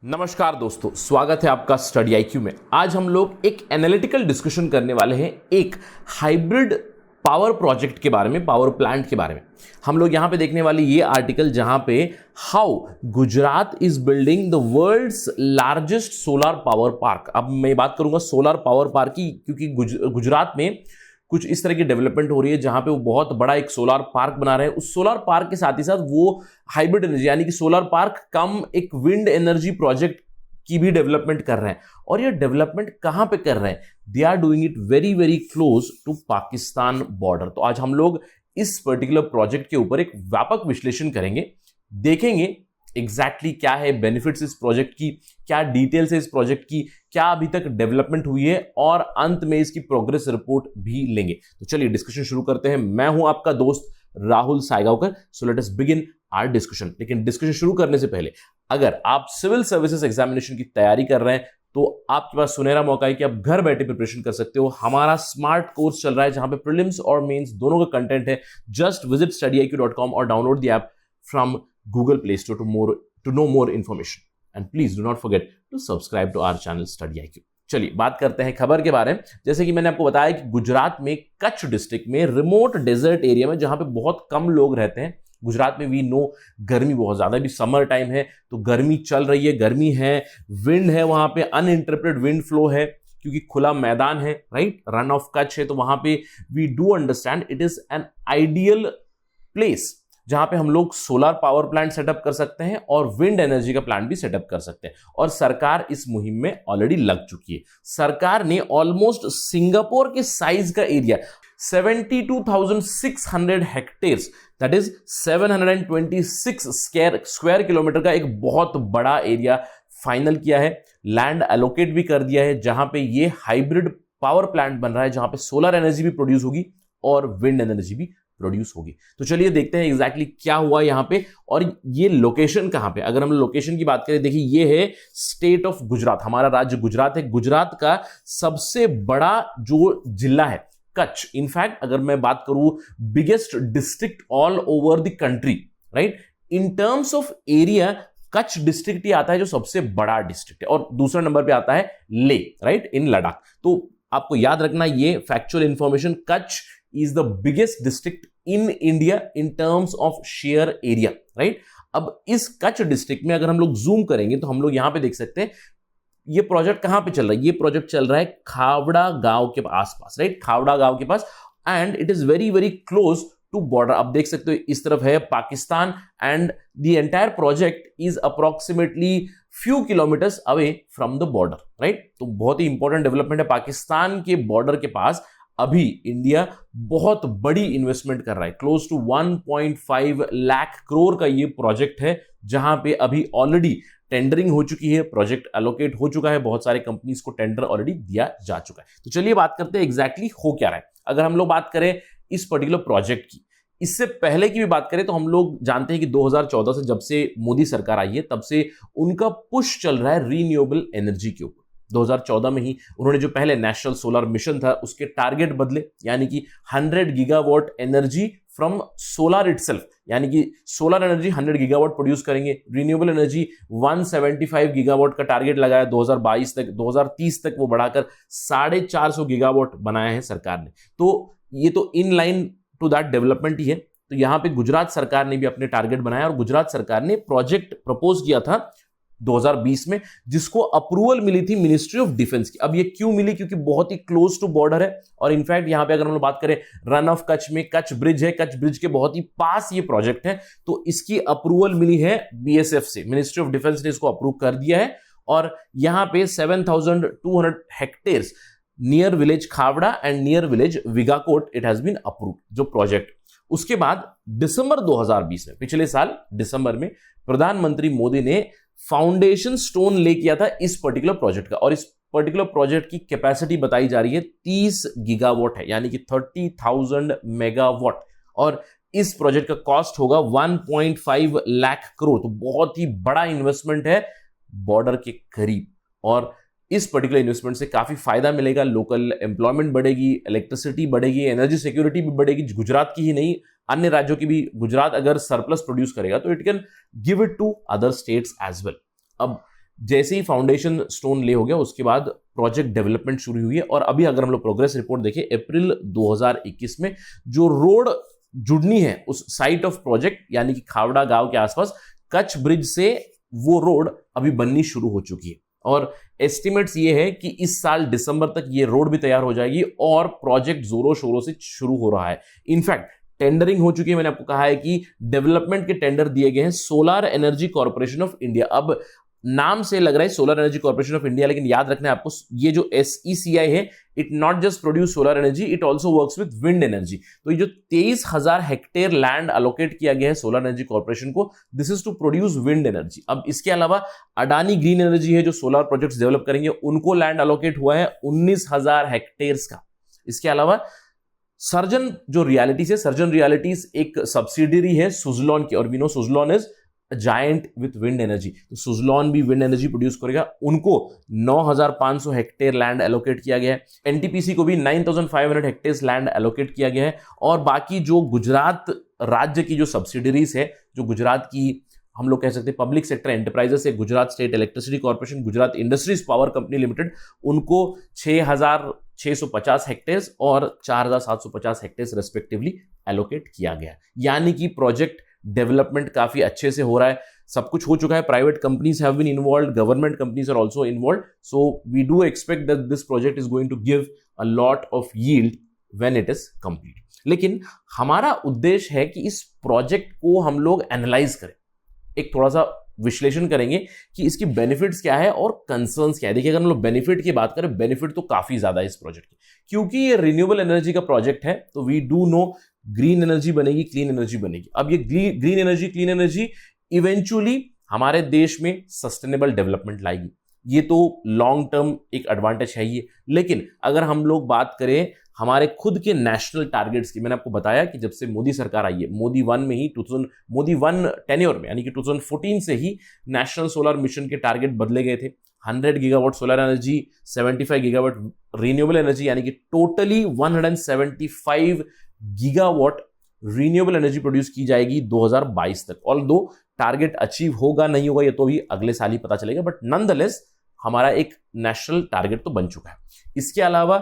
नमस्कार दोस्तों, स्वागत है आपका स्टडी आईक्यू में। आज हम लोग एक एनालिटिकल डिस्कशन करने वाले हैं एक हाइब्रिड पावर प्रोजेक्ट के बारे में, पावर प्लांट के बारे में। हम लोग यहां पे देखने वाली ये आर्टिकल जहां पे how Gujarat is building the world's largest solar power park. अब मैं बात करूंगा सोलर पावर पार्क की, क्योंकि गुजरात में कुछ इस तरह की डेवलपमेंट हो रही है जहां पे वो बहुत बड़ा एक सोलर पार्क बना रहे हैं। उस सोलर पार्क के साथ ही साथ वो हाइब्रिड एनर्जी यानी कि सोलर पार्क कम एक विंड एनर्जी प्रोजेक्ट की भी डेवलपमेंट कर रहे हैं। और ये डेवलपमेंट कहां पे कर रहे हैं? They are doing it very very close to Pakistan border. तो आज हम लोग इस पर्टिकुलर प्रोजेक्ट के ऊपर एक व्यापक विश्लेषण करेंगे, देखेंगे एग्जैक्टली क्या है बेनिफिट्स इस प्रोजेक्ट की, क्या डिटेल्स है इस प्रोजेक्ट की, क्या अभी तक डेवलपमेंट हुई है, और अंत में इसकी प्रोग्रेस रिपोर्ट भी लेंगे। तो चलिए डिस्कशन शुरू करते हैं। मैं हूं आपका दोस्त Rahul Saygaonkar. So let us begin our discussion. लेकिन डिस्कशन शुरू करने से पहले, अगर आप सिविल सर्विसेज एग्जामिनेशन की तैयारी कर रहे हैं तो आपके पास सुनहरा मौका है कि आप घर बैठे प्रिपरेशन कर सकते हो। हमारा स्मार्ट कोर्स चल रहा है जहां पे प्रीलिम्स और मेंस दोनों का कंटेंट है। जस्ट विजिट studyIQ.com और download the app from Google Play Store to know more information. And please do not forget to subscribe to our channel Study IQ. चलिए बात करते हैं खबर के बारे में। जैसे कि मैंने आपको बताया कि गुजरात में कच्छ डिस्ट्रिक्ट में रिमोट डेजर्ट एरिया में जहां पे बहुत कम लोग रहते हैं, गुजरात में वी नो गर्मी बहुत ज्यादा, अभी समर टाइम है तो गर्मी चल रही है, गर्मी है, विंड है, वहां पे अनइंटरप्टेड विंड फ्लो है क्योंकि खुला मैदान है, राइट, रन ऑफ कच्छ है। तो वहां पे we do understand it is an ideal place जहां पे हम लोग सोलर पावर प्लांट सेटअप कर सकते हैं और विंड एनर्जी का प्लांट भी सेटअप कर सकते हैं। और सरकार इस मुहिम में ऑलरेडी लग चुकी है। सरकार ने ऑलमोस्ट सिंगापुर के साइज का area 72,600 hectares, that is 726 square kilometre का एक बहुत बड़ा एरिया फाइनल किया है, लैंड एलोकेट भी कर दिया है, जहां पे ये हाइब्रिड पावर प्लांट बन रहा है, जहां पे सोलर एनर्जी भी प्रोड्यूस होगी और विंड एनर्जी भी प्रोड्यूस होगी। तो चलिए देखते हैं एग्जैक्टली क्या हुआ यहां पे और ये लोकेशन कहां पे। अगर हम लोकेशन की बात करें, देखिए ये है स्टेट ऑफ गुजरात, हमारा राज्य गुजरात है। गुजरात का सबसे बड़ा जो जिला है कच्छ, इनफैक्ट अगर मैं बात करूं biggest district all over the country, right, in terms of area Kutch district ही आता है जो सबसे बड़ा डिस्ट्रिक्ट है, और दूसरा नंबर पे आता है ले, राइट, इन लद्दाख। तो आपको याद रखना ये factual information, Kutch is the biggest district in India in terms of sheer area, right? अब इस कच्छ डिस्ट्रिक्ट में अगर हम लोग जूम करेंगे तो हम लोग यहां पे देख सकते हैं ये प्रोजेक्ट कहां पे चल रहा है। ये प्रोजेक्ट चल रहा है खावड़ा गांव के आसपास, राइट, खावड़ा गांव के पास, and it is very very close to border. आप देख सकते हो इस तरफ है Pakistan and the entire project is approximately few kilometres away from the border, right. तो बहुत ही इंपॉर्टेंट डेवलपमेंट है। पाकिस्तान के बॉर्डर के पास अभी इंडिया बहुत बड़ी इन्वेस्टमेंट कर रहा है, क्लोज टू 1.5 लाख करोड़ का ये प्रोजेक्ट है, जहां पे अभी ऑलरेडी टेंडरिंग हो चुकी है, प्रोजेक्ट एलोकेट हो चुका है, बहुत सारे कंपनीज को टेंडर ऑलरेडी दिया जा चुका है। तो चलिए बात करते हैं एग्जैक्टली हो क्या रहा है। अगर हम लोग बात करें इस पर्टिकुलर प्रोजेक्ट की, इससे पहले की भी बात करें तो हम लोग जानते हैं कि 2014 से जब से मोदी सरकार आई है तब से उनका पुश चल रहा है रीन्यूएबल एनर्जी के ऊपर। 2014 में ही उन्होंने जो पहले नेशनल सोलर मिशन था उसके टारगेट बदले, यानी कि 100 gigawatt energy from solar itself, यानी कि सोलर एनर्जी 100 गीगावाट प्रोड्यूस करेंगे, रिन्यूएबल एनर्जी 175 गीगावाट का टारगेट लगाया 2022 तक, 2030 तक वो बढ़ाकर 450 गीगावाट बनाया है सरकार ने। तो ये तो in line to that development ही है। तो यहां पे गुजरात सरकार ने भी अपने टारगेट बनाया और गुजरात सरकार ने प्रोजेक्ट प्रपोज किया था 2020 में, जिसको अप्रूवल मिली थी मिनिस्ट्री ऑफ डिफेंस की। अब ये क्यों मिली? क्योंकि बहुत ही क्लोज टू बॉर्डर है, और इनफैक्ट यहां पे अगर हम लोग बात करें रन ऑफ कच्छ में कच्छ ब्रिज है, कच्छ ब्रिज के बहुत ही पास ये प्रोजेक्ट है, तो इसकी अप्रूवल मिली है बीएसएफ से, मिनिस्ट्री ऑफ डिफेंस ने इसको अप्रूव कर दिया है। और यहां पे 7,200 hectares near village Khavda and near village Vigakot it has been approve जो प्रोजेक्ट। उसके बाद दिसंबर 2020 में, पिछले साल दिसंबर में, प्रधानमंत्री मोदी ने फाउंडेशन स्टोन ले किया था इस पर्टिकुलर प्रोजेक्ट का, और इस पर्टिकुलर प्रोजेक्ट की कैपेसिटी बताई जा रही है 30 गीगावाट है, यानी कि 30,000 मेगावाट, और इस प्रोजेक्ट का कॉस्ट होगा 1.5 लाख करोड़। तो बहुत ही बड़ा इन्वेस्टमेंट है बॉर्डर के करीब, और इस पर्टिकुलर इन्वेस्टमेंट से काफी फायदा मिलेगा, लोकल एम्प्लॉयमेंट बढ़ेगी, इलेक्ट्रिसिटी बढ़ेगी, एनर्जी सिक्योरिटी भी बढ़ेगी, गुजरात की ही नहीं अन्य राज्यों की भी। गुजरात अगर सरप्लस प्रोड्यूस करेगा तो it can give it to other states as well. अब जैसे ही फाउंडेशन स्टोन ले हो गया उसके बाद प्रोजेक्ट डेवलपमेंट शुरू हुई है। और अभी अगर हम लोग प्रोग्रेस रिपोर्ट देखें अप्रैल 2021 में जो रोड जुड़नी है उस साइट ऑफ प्रोजेक्ट यानी कि खावड़ा गांव के आसपास कच्छ ब्रिज से, वो रोड अभी बननी शुरू हो चुकी है। और एस्टिमेट्स ये है कि इस साल दिसंबर तक ये रोड भी तैयार हो जाएगी और प्रोजेक्ट जोरों शोरों से शुरू हो रहा है। इनफैक्ट टेंडरिंग हो चुकी है, मैंने आपको कहा है कि डेवलपमेंट के टेंडर दिए गए हैं solar energy corporation of India. अब नाम से लग रहा है solar energy corporation of India, लेकिन याद रखना है आपको ये जो SECI है it not just produce solar energy, it also works with wind energy. तो ये जो 23,000 हेक्टेयर लैंड अलोकेट किया गया है सोलर एनर्जी कॉर्पोरेशन को, this is to produce wind energy. अब इसके अलावा अडानी ग्रीन एनर्जी है जो सोलर प्रोजेक्ट्स डेवलप करेंगे, उनको लैंड अलोकेट हुआ है 19,000 हेक्टेयर्स का। इसके अलावा सर्जन जो रियलिटीज है, सर्जन रियलिटीज एक सब्सिडरी है सुजलॉन की, और we know Suzlon is giant with wind energy, तो सुजलॉन भी विंड एनर्जी प्रोड्यूस करेगा, उनको 9,500 हेक्टेयर लैंड एलोकेट किया गया है। एनटीपीसी को भी 9,500 हेक्टेयर लैंड एलोकेट किया गया है। और बाकी जो गुजरात राज्य की जो सब्सिडरीज है, जो गुजरात की हम लोग कह सकते हैं पब्लिक सेक्टर एंटरप्राइजेस है, Gujarat state electricity corporation, Gujarat industries power company limited, उनको 6,650 हेक्टेयर और 4,750 हेक्टेयर रेस्पेक्टिवली एलोकेट किया गया। यानी कि प्रोजेक्ट डेवलपमेंट काफी अच्छे से हो रहा है, सब कुछ हो चुका है। Private companies have been involved, government companies are also involved, so we do expect that this project is going to give a lot of yield when it is complete. लेकिन हमारा उद्देश्य है कि इस प्रोजेक्ट को हम लोग एनालाइज करें, एक थोड़ा सा विश्लेषण करेंगे कि इसकी बेनिफिट्स क्या है और कंसर्न्स क्या है। देखिए अगर हम लोग बेनिफिट की बात करें, बेनिफिट तो काफी ज्यादा है इस प्रोजेक्ट की, क्योंकि ये रिन्यूएबल एनर्जी का प्रोजेक्ट है। तो we do know green energy बनेगी, क्लीन एनर्जी बनेगी। अब ये green energy, clean energy eventually हमारे देश में सस्टेनेबल डेवलपमेंट लाएगी। ये तो लॉन्ग टर्म एक एडवांटेज है ये। लेकिन अगर हम लोग बात करें हमारे खुद के नेशनल टारगेट्स की, मैंने आपको बताया कि जब से मोदी सरकार आई है, मोदी 1 में ही मोदी 1 टेन्योर में यानी कि 2014 से ही नेशनल सोलर मिशन के टारगेट बदले गए थे। 100 gigawatt solar energy, 75 gigawatt renewable energy, यानी कि totally 175 gigawatt renewable energy produce की जाएगी 2022 तक। ऑल्दो टारगेट अचीव होगा नहीं होगा ये तो भी अगले साल ही पता चलेगा, बट नॉनदलेस हमारा एक नेशनल टारगेट तो बन चुका है। इसके अलावा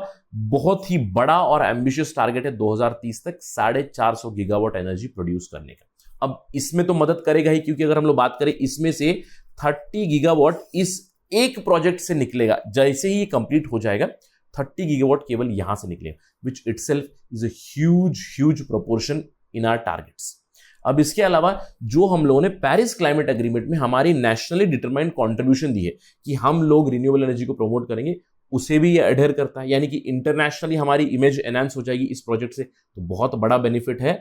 बहुत ही बड़ा और एम्बिशियस टारगेट है 2030 तक 450 गीगावाट एनर्जी प्रोड्यूस करने का। अब इसमें तो मदद करेगा ही, क्योंकि अगर हम लोग बात करें इसमें से 30 गीगावाट इस एक प्रोजेक्ट से निकलेगा। जैसे ही ये कंप्लीट हो जाएगा 30 गीगावाट केवल यहां से निकलेगा, which itself is a huge proportion in our targets. अब इसके अलावा जो हम लोगों ने पेरिस क्लाइमेट एग्रीमेंट में हमारी नेशनली डिटरमाइंड कंट्रीब्यूशन दी है कि हम लोग रिन्यूएबल एनर्जी को प्रमोट करेंगे, उसे भी ये एडहेयर करता है, यानी कि इंटरनेशनली हमारी इमेज एनहांस हो जाएगी इस प्रोजेक्ट से। तो बहुत बड़ा बेनिफिट है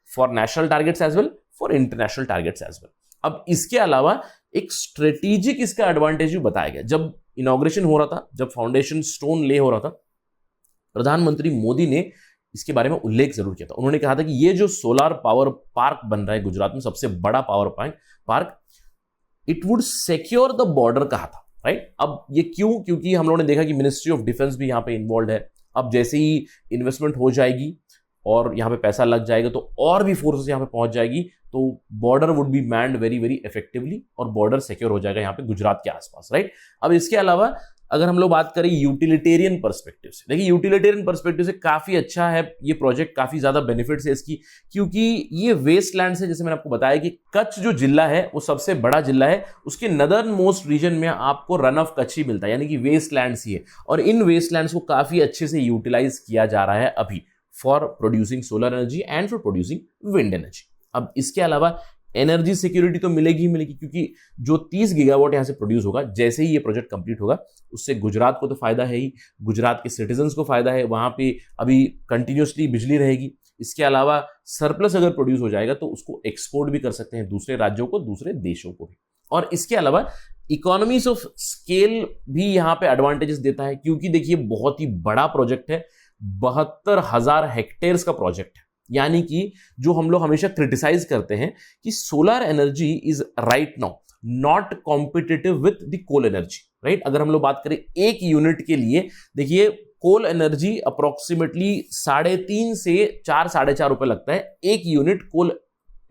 for national targets as well, for international targets as well. अब इसके अलावा एक स्ट्रेटेजिक इसका एडवांटेज भी बताया गया। जब इनॉग्रेशन हो रहा था, जब फाउंडेशन स्टोन ले हो रहा था, प्रधानमंत्री मोदी ने इसके बारे में उल्लेख जरूर किया था। उन्होंने कहा था कि ये जो सोलर पावर पार्क बन रहा है गुजरात में, सबसे बड़ा power park, it would secure the border, कहा था, राइट। अब ये क्यों? क्योंकि हम लोगों ने देखा कि मिनिस्ट्री ऑफ डिफेंस भी यहां पे इन्वॉल्व है। अब जैसे ही इन्वेस्टमेंट हो जाएगी और यहां पे पैसा लग जाएगा तो और भी फोर्सेस यहां पे पहुंच जाएगी, तो border would be manned very very effectively और बॉर्डर सिक्योर हो जाएगा यहाँ पे गुजरात के आसपास, राइट। अब इसके अलावा अगर हम लोग बात करें यूटिलिटेरियन पर्सपेक्टिव से, देखिए यूटिलिटेरियन पर्सपेक्टिव से काफी अच्छा है ये प्रोजेक्ट, काफी ज्यादा बेनिफिट्स है इसकी, क्योंकि ये वेस्ट लैंड से, जैसे मैंने आपको बताया कि कच्छ जो जिला है वो सबसे बड़ा जिला है, उसके नदर्न मोस्ट रीजन में आपको रन ऑफ कच्छ ही मिलता है, यानी कि वेस्ट लैंड्स ही है। और इन वेस्ट लैंड्स को काफी अच्छे से यूटिलाइज किया जा रहा है अभी for producing solar energy and for producing wind energy. अब इसके अलावा एनर्जी सिक्योरिटी तो मिलेगी ही मिलेगी, क्योंकि जो 30 गीगावाट यहां से प्रोड्यूस होगा, जैसे ही ये प्रोजेक्ट कंप्लीट होगा, उससे गुजरात को तो फायदा है ही, गुजरात के सिटीजन्स को फायदा है, वहां पे अभी कंटिन्यूसली बिजली रहेगी। इसके अलावा सरप्लस अगर प्रोड्यूस हो जाएगा तो उसको एक्सपोर्ट भी कर सकते हैं दूसरे राज्यों को, दूसरे देशों को भी। और इसके अलावा इकोनॉमीज ऑफ स्केल भी यहां पे एडवांटेजेस देता है, क्योंकि देखिए बहुत ही बड़ा प्रोजेक्ट है, 72,000 हेक्टेयर्स का प्रोजेक्ट है। यानी कि जो हम लोग हमेशा क्रिटिसाइज करते हैं कि solar energy is right now not competitive with the coal energy, right. अगर हम लोग बात करें एक यूनिट के लिए, देखिए कोल एनर्जी अप्रोक्सीमेटली 3.5 से 4-4.5 रुपए लगता है एक यूनिट कोल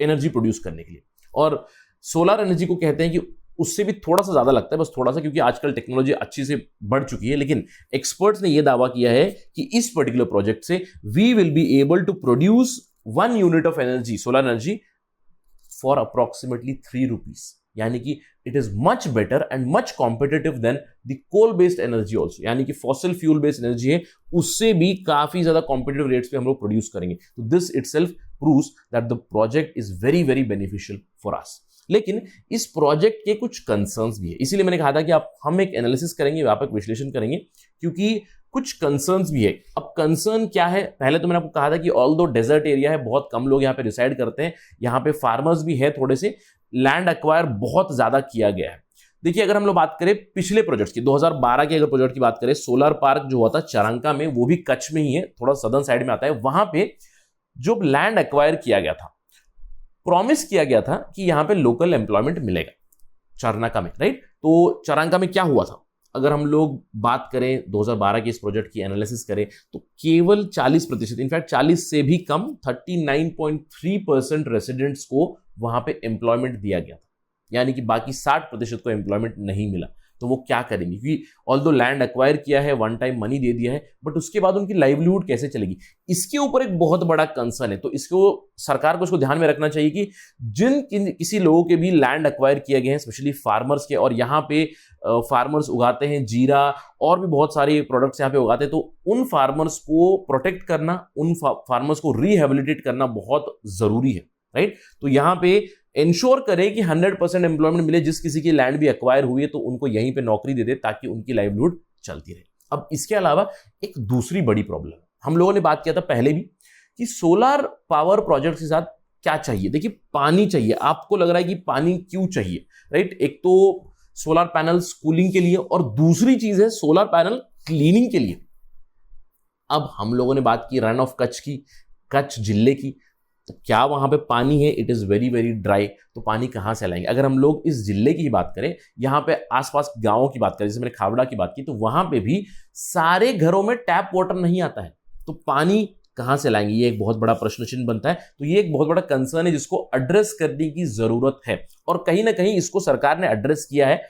एनर्जी प्रोड्यूस करने के लिए, और सोलर एनर्जी को कहते हैं कि उससे भी थोड़ा सा ज्यादा लगता है, बस थोड़ा सा, क्योंकि आजकल टेक्नोलॉजी अच्छी से बढ़ चुकी है। लेकिन एक्सपर्ट्स ने यह दावा किया है कि इस पर्टिकुलर प्रोजेक्ट से we will be able to produce 1 unit of energy, solar energy, for approximately 3 rupees, यानी कि it is much better and much competitive than the coal based energy also, यानी कि फॉसिल फ्यूल बेस्ड एनर्जी है, उससे भी काफी ज्यादा competitive rates पे हम लोग प्रोड्यूस करेंगे। तो this itself proves that the project is very very beneficial for us. लेकिन इस प्रोजेक्ट के कुछ कंसर्न्स भी है, इसीलिए मैंने कहा था कि हम एक एनालिसिस करेंगे, व्यापक विश्लेषण करेंगे, क्योंकि कुछ कंसर्न्स भी है। अब कंसर्न क्या है, पहले तो मैंने आपको कहा था कि ऑल्दो डेजर्ट एरिया है, बहुत कम लोग यहाँ पे रिसाइड करते हैं, यहाँ पे फार्मर्स भी है, थोड़े से लैंड एक्वायर बहुत ज्यादा किया गया है। देखिए, अगर हम लोग बात करें पिछले प्रोजेक्ट की, 2012 के अगर प्रोजेक्ट की बात करें, सोलर पार्क जो हुआ था चरंका में, वो भी कच्छ में ही है, थोड़ा सदर्न साइड में आता है, वहां पे जो लैंड एक्वायर किया गया था, प्रॉमिस किया गया था कि यहां पे लोकल एम्प्लॉयमेंट मिलेगा चरंका में, राइट। तो चरंका में क्या हुआ था, अगर हम लोग बात करें 2012 के इस प्रोजेक्ट की एनालिसिस करें, तो केवल 40%, इनफैक्ट 40 से भी कम, 39.3% रेसिडेंट्स को वहां पे एम्प्लॉयमेंट दिया गया था, यानी कि बाकी 60% को एम्प्लॉयमेंट नहीं मिला। तो वो क्या करेंगे, क्योंकि ऑल्दो लैंड एक्वायर किया है, वन टाइम मनी दे दिया है, बट उसके बाद उनकी लाइवलीहुड कैसे चलेगी, इसके ऊपर एक बहुत बड़ा कंसर्न है। तो इसको सरकार को इसको ध्यान में रखना चाहिए कि किसी लोगों के भी लैंड एक्वायर किए गए हैं, स्पेशली फार्मर्स के, और यहाँ पे फार्मर्स उगाते हैं जीरा और भी बहुत सारे प्रोडक्ट्स यहाँ पे उगाते हैं, तो उन फार्मर्स को प्रोटेक्ट करना, उन फार्मर्स को रिहेबिलिटेट करना बहुत जरूरी है, राइट। तो यहाँ पे इंश्योर करें कि 100% एम्प्लॉयमेंट मिले, जिस किसी की लैंड भी एक्वायर हुई है तो उनको यहीं पे नौकरी दे दे, ताकि उनकी लाइवलीहुड चलती रहे। अब इसके अलावा एक दूसरी बड़ी प्रॉब्लम, हम लोगों ने बात किया था पहले भी, कि सोलर पावर प्रोजेक्ट के साथ क्या चाहिए। देखिए, पानी चाहिए। आपको लग रहा है कि पानी क्यों चाहिए, राइट। एक तो सोलर पैनल्स कूलिंग के लिए, और दूसरी चीज है सोलर पैनल क्लीनिंग के लिए। अब हम लोगों ने बात की रन ऑफ कच्छ की, कच्छ जिले की, तो क्या वहां पे पानी है, it is very very dry, तो पानी कहां से लाएंगे। अगर हम लोग इस जिले की बात करें, यहां पे आसपास गांवों की बात करें, जैसे मैंने खावड़ा की बात की, तो वहां पे भी सारे घरों में टैप वाटर नहीं आता है, तो पानी कहां से लाएंगे, ये एक बहुत बड़ा प्रश्न चिन्ह बनता है। तो ये एक बहुत बड़ा कंसर्न है जिसको एड्रेस करने की जरूरत है, और कहीं ना कहीं इसको सरकार ने एड्रेस किया है।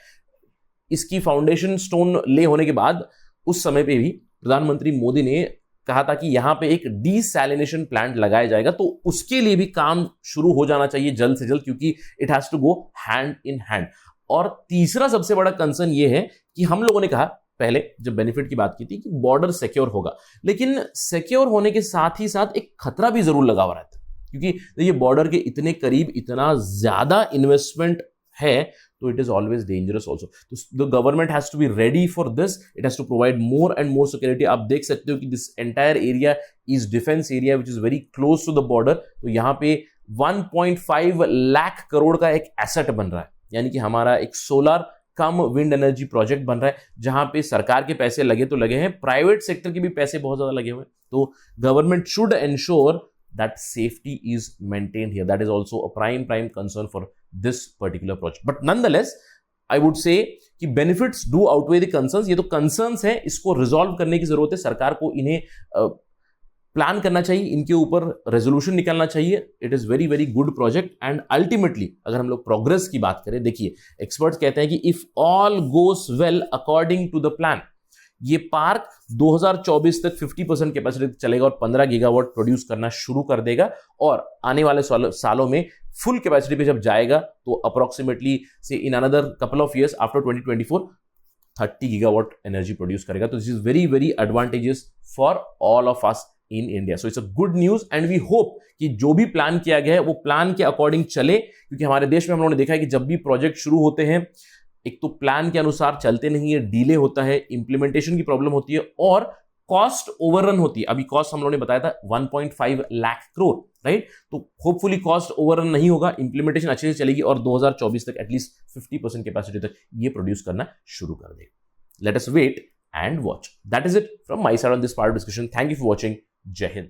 इसकी फाउंडेशन स्टोन ले होने के बाद उस समय पे भी प्रधानमंत्री मोदी ने कहा था कि यहां पे एक डीसैलिनेशन प्लांट लगाया जाएगा, तो उसके लिए भी काम शुरू हो जाना चाहिए जल्द से जल्द, क्योंकि it has to go hand in hand. और तीसरा सबसे बड़ा कंसर्न ये है कि हम लोगों ने कहा पहले जब बेनिफिट की बात की थी कि बॉर्डर सिक्योर होगा, लेकिन सिक्योर होने के साथ ही साथ एक खतरा भी जरूर लगा हुआ रहता है, क्योंकि ये बॉर्डर के इतने करीब इतना ज्यादा इन्वेस्टमेंट है, तो it is always dangerous also. The government has to be ready for this. It has to provide more and more security. आप देख सकते हो कि this entire area is defense area which is very close to the border. तो यहाँ पे 1.5 लाख करोड़ का एक एसेट बन रहा है, यानी कि हमारा एक सोलर कम विंड एनर्जी प्रोजेक्ट बन रहा है, जहां पे सरकार के पैसे लगे तो लगे हैं, प्राइवेट सेक्टर के भी पैसे बहुत ज्यादा लगे हुए हैं। तो government should ensure that safety is maintained here. That is also a prime concern for this particular project. But nonetheless, I would say कि benefits do outweigh the concerns. ये तो concerns है, इसको resolve करने की जरूरत है। सरकार को इन्हें प्लान करना चाहिए, इनके ऊपर रेजोल्यूशन निकालना चाहिए। It is very very good project, and ultimately अगर हम लोग प्रोग्रेस की बात करें, देखिए एक्सपर्ट्स कहते हैं कि if all goes well according to the plan, ये पार्क 2024 तक 50% कैपेसिटी चलेगा और 15 गीगावाट प्रोड्यूस करना शुरू कर देगा, और आने वाले सालों में फुल कैपेसिटी पे जब जाएगा तो अप्रोक्सीमेटली से in another couple of years after 2024 30 gigawatt energy produce करेगा। तो this is very very advantages for all of us in India. So it's a good news, and we hope कि जो भी प्लान किया गया है वो प्लान के अकॉर्डिंग चले, क्योंकि हमारे देश में हम लोगों ने देखा है कि जब भी प्रोजेक्ट शुरू होते हैं, एक तो प्लान के अनुसार चलते नहीं है, डिले होता है, इंप्लीमेंटेशन की प्रॉब्लम होती है, और कॉस्ट ओवररन होती है। अभी कॉस्ट हम लोगों ने बताया था 1.5 लाख करोड़, राइट। तो होपफुली कॉस्ट ओवररन नहीं होगा, इंप्लीमेंटेशन अच्छे से चलेगी, और 2024 तक एटलीस्ट 50% कैपेसिटी तक ये प्रोड्यूस करना शुरू कर देगा। Let us wait and watch. That is it from my side on this part discussion. Thank you for watching. Jai Hind.